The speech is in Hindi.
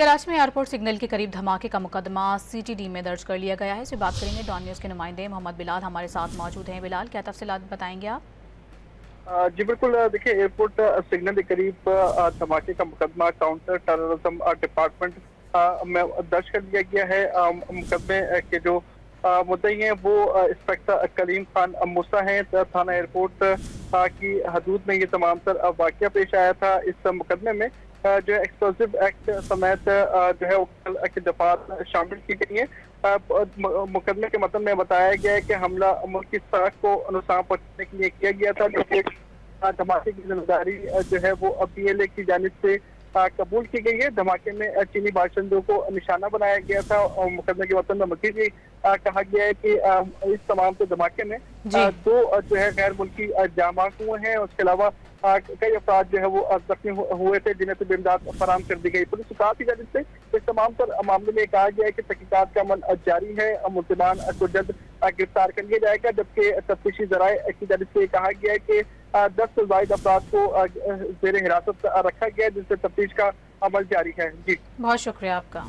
कराची में एयरपोर्ट सिग्नल के करीब धमाके का मुकदमा सीटीडी में दर्ज कर लिया गया है। इस बात करेंगे डॉन न्यूज़ के नुमाइंदे मोहम्मद बिलाल हमारे साथ मौजूद हैं। बिलाल, क्या तफसीलात बताएंगे आप? जी बिल्कुल। देखिए, एयरपोर्ट सिग्नल के करीब धमाके का मुकदमा काउंटर टेररिज्म डिपार्टमेंट में दर्ज कर लिया गया है। मुकदमे के जो मुद्दई हैं वो इंस्पेक्टर कलीम खान मूसा हैं। थाना एयरपोर्ट की हदूद में ये तमाम तर वाकया पेश आया था। इस मुकदमे में जो है एक्सप्लोसिव एक्ट समेत जो है वो दफात शामिल की गई है। मुकदमे के मतन में बताया गया है कि हमला मुल्क की सड़क को नुकसान पहुंचाने के लिए किया गया था, जो कि धमाके की जिम्मेदारी जो है वो PLA की जानिब से कबूल की गई है। धमाके में चीनी बाशिंदों को निशाना बनाया गया था और मुकदमे के वतन में मजीद ये कहा गया है कि इस तमाम के धमाके में दो जो है गैर मुल्की जामाक हुए हैं। उसके अलावा कई अफराद जो है वो जख्मी हुए थे, जिन्हें तो इमदाद फराम कर दी गई। पुलिस विभाग की जानिब से इस तमाम तर मामले में कहा गया है कि तहकीकात का अमल जारी है। मुल्जिमान को जल्द गिरफ्तार कर लिया जाएगा, जबकि तफ्तीशी जराये की जानिब से कहा गया है कि 10 से ज्यादा अफराद को जेर हिरासत रखा गया है, जिससे तफ्तीश का अमल जारी है। जी, बहुत शुक्रिया आपका।